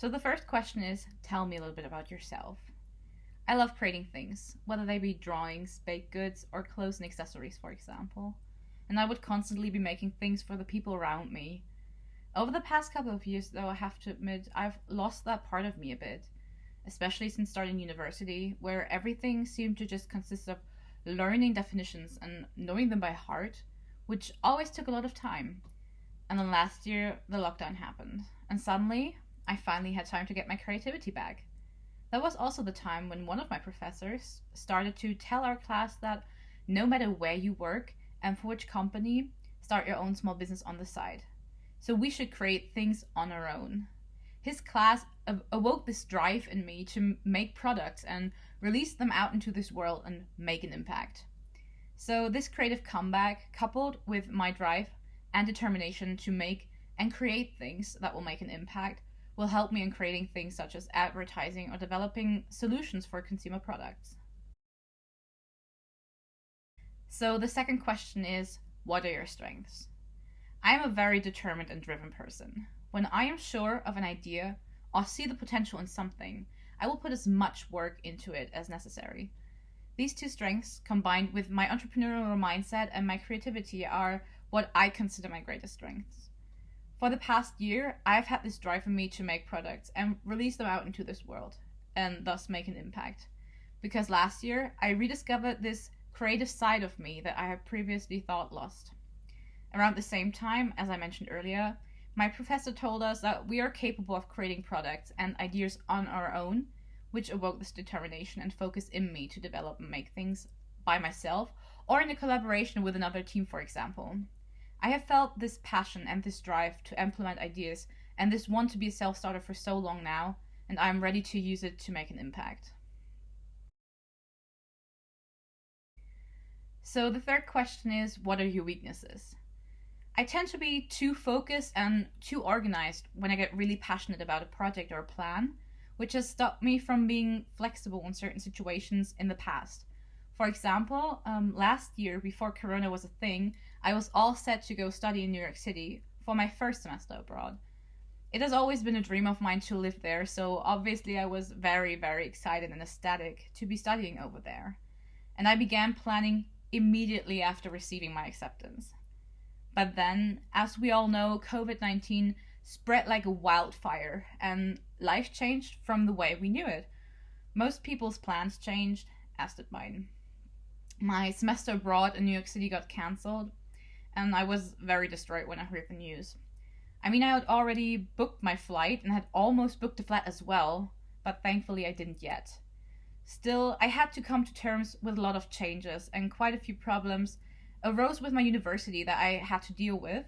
So the first question is, tell me a little bit about yourself. I love creating things, whether they be drawings, baked goods, or clothes and accessories, for example. And I would constantly be making things for the people around me. Over the past couple of years, though, I have to admit, I've lost that part of me a bit, especially since starting university, where everything seemed to just consist of learning definitions and knowing them by heart, which always took a lot of time. And then last year, the lockdown happened, and suddenly, I finally had time to get my creativity back. That was also the time when one of my professors started to tell our class that no matter where you work and for which company, start your own small business on the side. So we should create things on our own. His class awoke this drive in me to make products and release them out into this world and make an impact. So this creative comeback, coupled with my drive and determination to make and create things that will make an impact, will help me in creating things such as advertising or developing solutions for consumer products. So the second question is, what are your strengths? I am a very determined and driven person. When I am sure of an idea or see the potential in something, I will put as much work into it as necessary. These two strengths, combined with my entrepreneurial mindset and my creativity, are what I consider my greatest strengths. For the past year, I've had this drive in me to make products and release them out into this world, and thus make an impact. Because last year, I rediscovered this creative side of me that I had previously thought lost. Around the same time, as I mentioned earlier, my professor told us that we are capable of creating products and ideas on our own, which awoke this determination and focus in me to develop and make things by myself or in a collaboration with another team, for example. I have felt this passion and this drive to implement ideas and this want to be a self-starter for so long now, and I'm ready to use it to make an impact. So the third question is, what are your weaknesses? I tend to be too focused and too organized when I get really passionate about a project or a plan, which has stopped me from being flexible in certain situations in the past. For example, last year, before Corona was a thing, I was all set to go study in New York City for my first semester abroad. It has always been a dream of mine to live there, so obviously I was very, very excited and ecstatic to be studying over there. And I began planning immediately after receiving my acceptance. But then, as we all know, COVID-19 spread like a wildfire, and life changed from the way we knew it. Most people's plans changed, as did mine. My semester abroad in New York City got cancelled, and I was very distraught when I heard the news. I mean, I had already booked my flight and had almost booked a flat as well, but thankfully I didn't yet. Still, I had to come to terms with a lot of changes, and quite a few problems arose with my university that I had to deal with.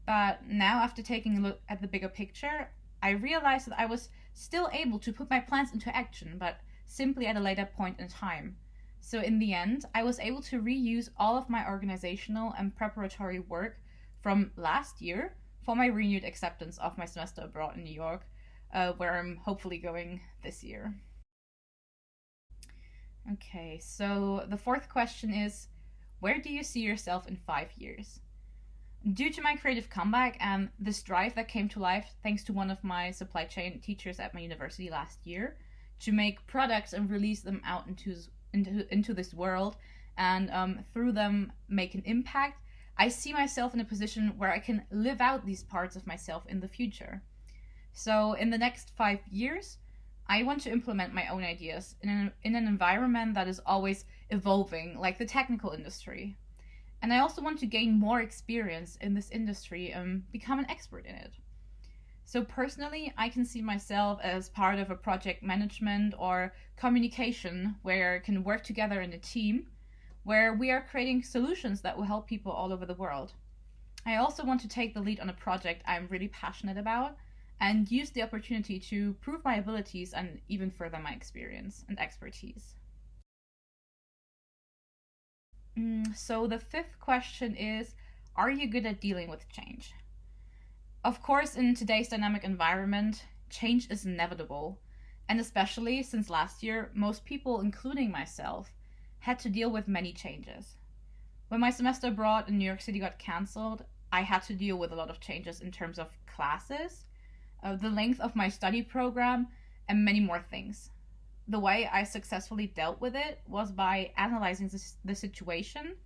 But now, after taking a look at the bigger picture, I realized that I was still able to put my plans into action, but simply at a later point in time. So in the end, I was able to reuse all of my organizational and preparatory work from last year for my renewed acceptance of my semester abroad in New York, where I'm hopefully going this year. Okay, so the fourth question is, where do you see yourself in 5 years? Due to my creative comeback and this drive that came to life thanks to one of my supply chain teachers at my university last year to make products and release them out into this world and through them make an impact, I see myself in a position where I can live out these parts of myself in the future. So in the next 5 years, I want to implement my own ideas in an environment that is always evolving, like the technical industry. And I also want to gain more experience in this industry and become an expert in it. So personally, I can see myself as part of a project management or communication where I can work together in a team, where we are creating solutions that will help people all over the world. I also want to take the lead on a project I'm really passionate about and use the opportunity to prove my abilities and even further my experience and expertise. So the fifth question is, are you good at dealing with change? Of course, in today's dynamic environment, change is inevitable, and especially since last year, most people, including myself, had to deal with many changes. When my semester abroad in New York City got cancelled, I had to deal with a lot of changes in terms of classes, the length of my study program, and many more things. The way I successfully dealt with it was by analyzing the situation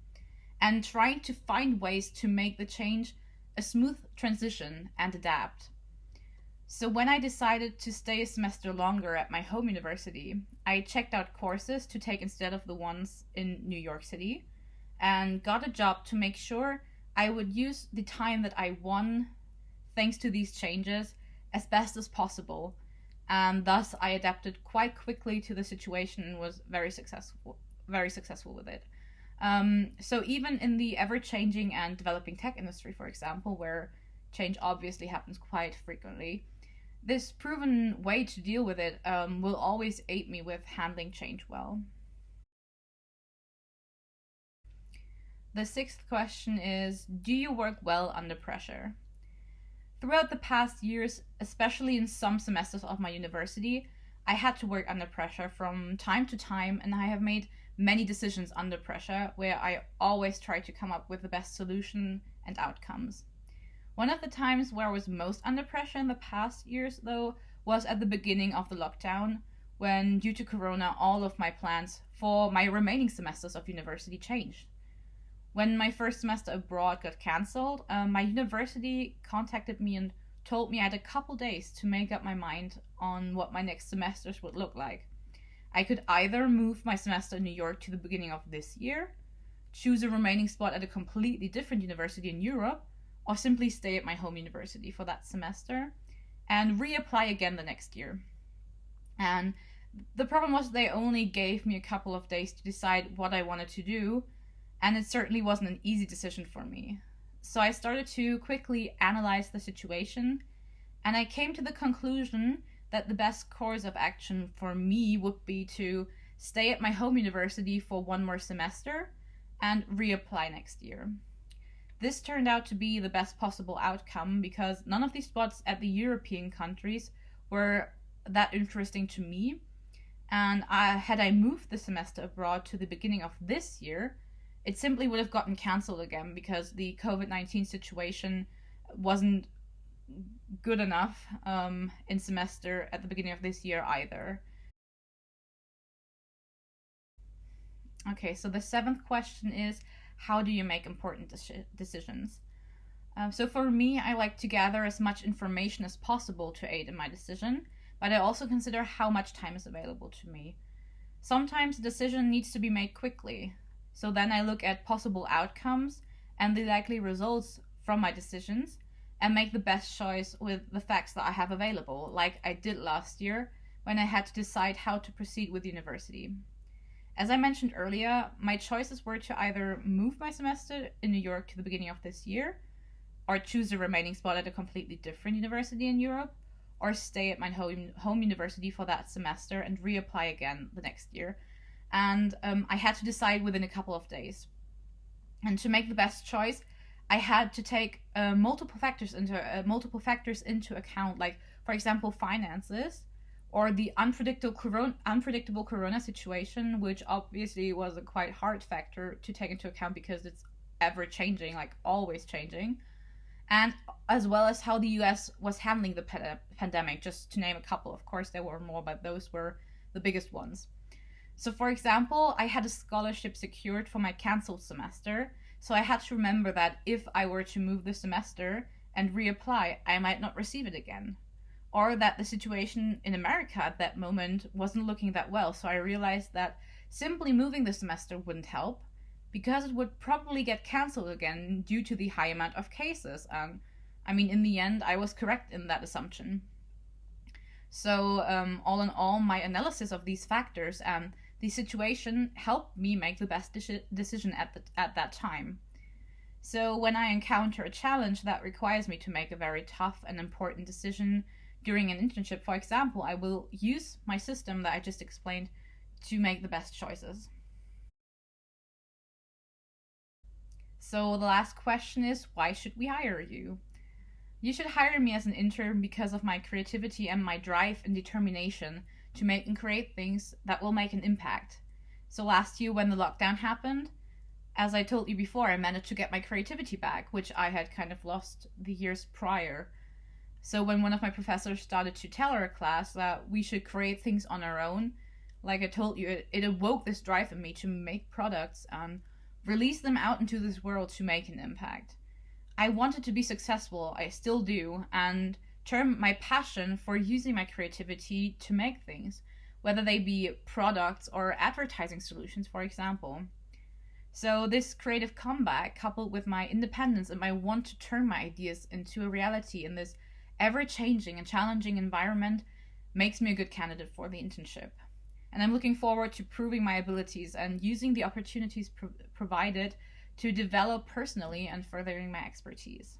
and trying to find ways to make the change a smooth transition and adapt. So, when I decided to stay a semester longer at my home university, I checked out courses to take instead of the ones in New York City and got a job to make sure I would use the time that I won thanks to these changes as best as possible. And thus, I adapted quite quickly to the situation and was very successful with it. So even in the ever-changing and developing tech industry, for example, where change obviously happens quite frequently, this proven way to deal with it will always aid me with handling change well. The sixth question is, do you work well under pressure? Throughout the past years, especially in some semesters of my university, I had to work under pressure from time to time, and I have made many decisions under pressure where I always try to come up with the best solution and outcomes. One of the times where I was most under pressure in the past years, though, was at the beginning of the lockdown, when, due to Corona, all of my plans for my remaining semesters of university changed. When my first semester abroad got cancelled, my university contacted me and told me I had a couple days to make up my mind on what my next semesters would look like. I could either move my semester in New York to the beginning of this year, choose a remaining spot at a completely different university in Europe, or simply stay at my home university for that semester and reapply again the next year. And the problem was they only gave me a couple of days to decide what I wanted to do, and it certainly wasn't an easy decision for me. So I started to quickly analyze the situation, and I came to the conclusion that the best course of action for me would be to stay at my home university for one more semester and reapply next year. This turned out to be the best possible outcome because none of these spots at the European countries were that interesting to me. And had I moved the semester abroad to the beginning of this year, it simply would have gotten cancelled again because the COVID-19 situation wasn't good enough in semester at the beginning of this year either. Okay, so the seventh question is, how do you make important decisions? So for me, I like to gather as much information as possible to aid in my decision, but I also consider how much time is available to me. Sometimes a decision needs to be made quickly, so then I look at possible outcomes and the likely results from my decisions and make the best choice with the facts that I have available, like I did last year when I had to decide how to proceed with university. As I mentioned earlier, my choices were to either move my semester in New York to the beginning of this year, or choose a remaining spot at a completely different university in Europe, or stay at my home university for that semester and reapply again the next year. And I had to decide within a couple of days. And to make the best choice, I had to take multiple factors into account, like, for example, finances, or the unpredictable corona situation, which obviously was a quite hard factor to take into account because it's ever changing, like always changing, and as well as how the US was handling the pandemic, just to name a couple. Of course, there were more, but those were the biggest ones. So, for example, I had a scholarship secured for my cancelled semester, so I had to remember that if I were to move the semester and reapply, I might not receive it again. Or that the situation in America at that moment wasn't looking that well, so I realized that simply moving the semester wouldn't help because it would probably get cancelled again due to the high amount of cases. And I mean, in the end, I was correct in that assumption. So, all in all, my analysis of these factors and the situation helped me make the best decision at that time. So, when I encounter a challenge that requires me to make a very tough and important decision during an internship, for example, I will use my system that I just explained to make the best choices. So the last question is, why should we hire you? You should hire me as an intern because of my creativity and my drive and determination to make and create things that will make an impact. So last year when the lockdown happened, as I told you before, I managed to get my creativity back, which I had kind of lost the years prior. So when one of my professors started to tell our class that we should create things on our own, like I told you, it awoke this drive in me to make products and release them out into this world to make an impact. I wanted to be successful, I still do, and turn my passion for using my creativity to make things, whether they be products or advertising solutions, for example. So, this creative comeback, coupled with my independence and my want to turn my ideas into a reality in this ever changing and challenging environment, makes me a good candidate for the internship. And I'm looking forward to proving my abilities and using the opportunities provided to develop personally and furthering my expertise.